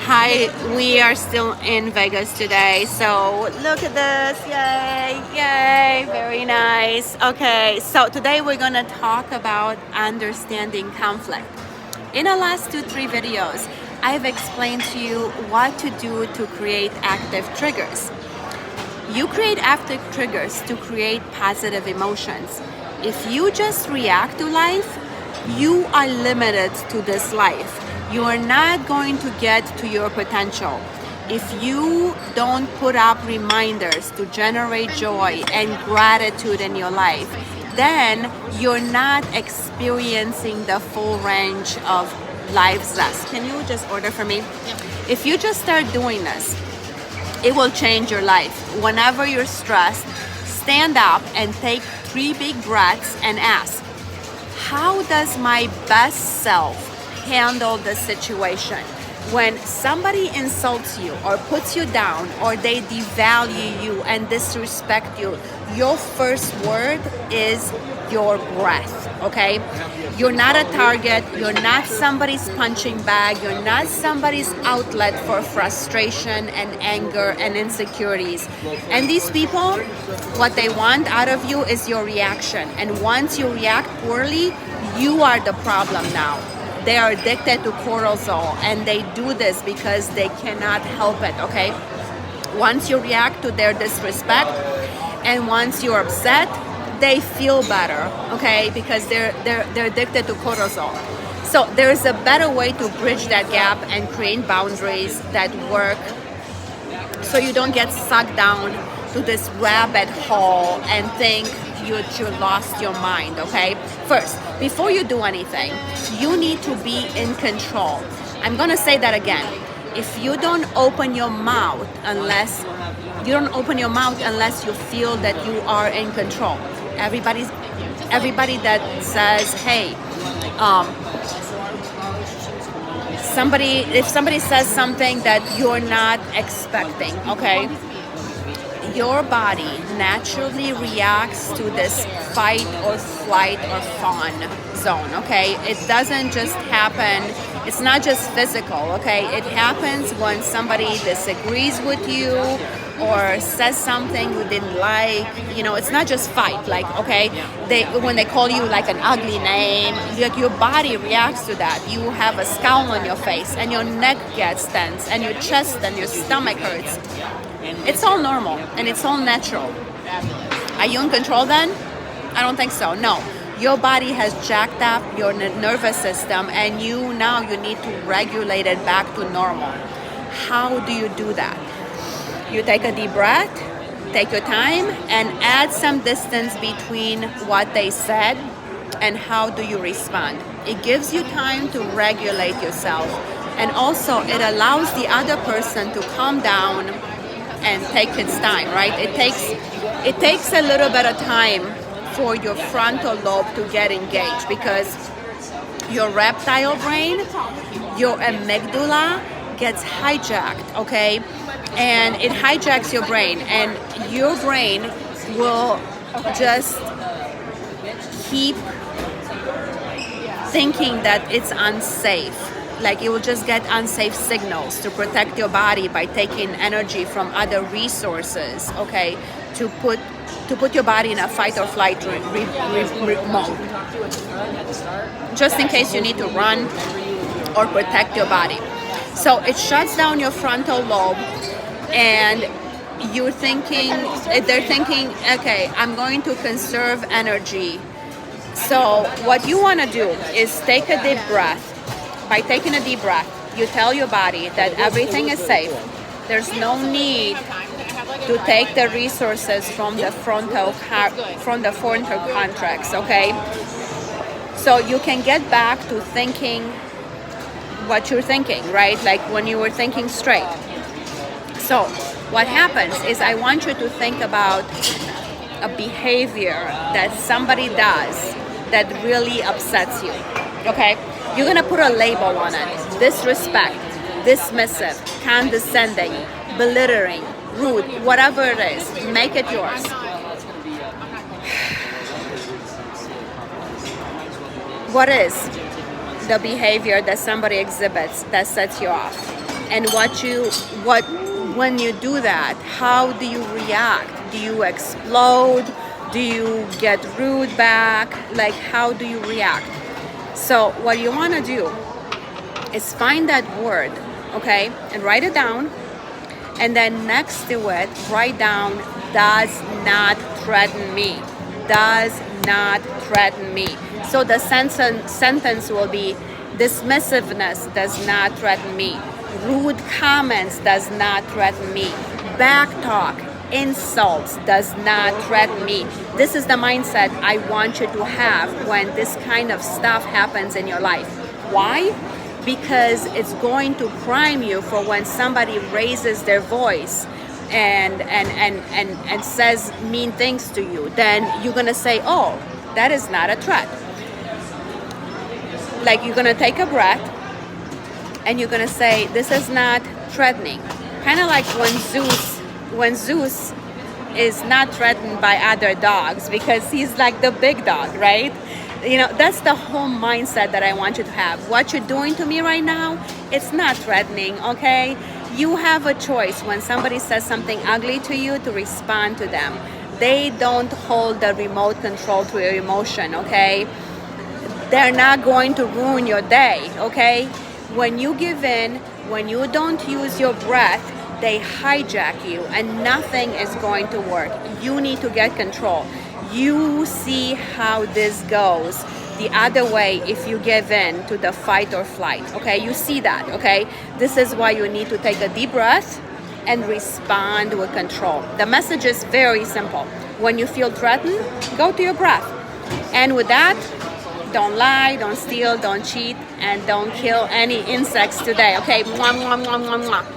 Hi, we are still in Vegas today, so look at this, yay, yay, very nice. Okay, so today we're gonna talk about understanding conflict. In the last 2-3 videos, I've explained to you what to do to create active triggers. You create active triggers to create positive emotions. If you just react to life, you are limited to this life. You are not going to get to your potential. If you don't put up reminders to generate joy and gratitude in your life, then you're not experiencing the full range of life's zest. Can you just order for me? If you just start doing this, it will change your life. Whenever you're stressed, stand up and take 3 big breaths and ask, how does my best self handle the situation? When somebody insults you or puts you down or they devalue you and disrespect you, your first word is your breath, okay? You're not a target, you're not somebody's punching bag, you're not somebody's outlet for frustration and anger and insecurities. And these people, what they want out of you is your reaction. And once you react poorly, you are the problem now. They are addicted to cortisol and they do this because they cannot help it, okay? Once you react to their disrespect and once you're upset, they feel better, okay? Because they're addicted to cortisol. So there's a better way to bridge that gap and create boundaries that work so you don't get sucked down to this rabbit hole and think you lost your mind, okay? First, before you do anything, you need to be in control. I'm gonna say that again. If you don't open your mouth unless you feel that you are in control. Everybody that says, hey, if somebody says something that you're not expecting, okay? Your body naturally reacts to this fight or flight or fawn zone, okay? It doesn't just happen, it's not just physical, okay? It happens when somebody disagrees with you or says something you didn't like. You know, it's not just fight, like, okay, when they call you like an ugly name, like your body reacts to that. You have a scowl on your face and your neck gets tense and your chest and your stomach hurts. It's all normal and it's all natural. Are you in control then? I don't think so, no. Your body has jacked up your nervous system and you need to regulate it back to normal. How do you do that? You take a deep breath, take your time, and add some distance between what they said and how do you respond. It gives you time to regulate yourself, and also it allows the other person to calm down and take its time, right? It takes a little bit of time for your frontal lobe to get engaged because your reptile brain, your amygdala gets hijacked, okay? And it hijacks your brain, and your brain will just keep thinking that it's unsafe. Like it will just get unsafe signals to protect your body by taking energy from other resources, okay, to put your body in a fight or flight mode, just in case you need to run or protect your body. So it shuts down your frontal lobe, and they're thinking, okay, I'm going to conserve energy. So what you want to do is take a deep breath. By taking a deep breath, you tell your body that everything is safe. There's no need to take the resources from the frontal cortex, okay? So you can get back to thinking what you're thinking, right? Like when you were thinking straight. So what happens is I want you to think about a behavior that somebody does that really upsets you, okay? You're gonna put a label on it. Disrespect, dismissive, condescending, belittling, rude, whatever it is, make it yours. What is the behavior that somebody exhibits that sets you off? And what when you do that, how do you react? Do you explode? Do you get rude back? Like, how do you react? So what you want to do is find that word, okay, and write it down, and then next to it write down does not threaten me. Does not threaten me. So the sentence will be dismissiveness does not threaten me. Rude comments does not threaten me. Back talk, insults does not threaten me. This is the mindset I want you to have when this kind of stuff happens in your life. Why? Because it's going to prime you for when somebody raises their voice and says mean things to you. Then you're gonna say, oh, that is not a threat. Like, you're gonna take a breath and you're gonna say, this is not threatening. Kind of like when Zeus is not threatened by other dogs because he's like the big dog, right? You know, that's the whole mindset that I want you to have. What you're doing to me right now, it's not threatening, okay? You have a choice when somebody says something ugly to you to respond to them. They don't hold the remote control to your emotion, okay? They're not going to ruin your day, okay? When you give in, when you don't use your breath, they hijack you and nothing is going to work. You need to get control. You see how this goes the other way if you give in to the fight or flight, okay? You see that, okay? This is why you need to take a deep breath and respond with control. The message is very simple. When you feel threatened, go to your breath. And with that, don't lie, don't steal, don't cheat, and don't kill any insects today, okay? Mwah, mwah, mwah, mwah, mwah.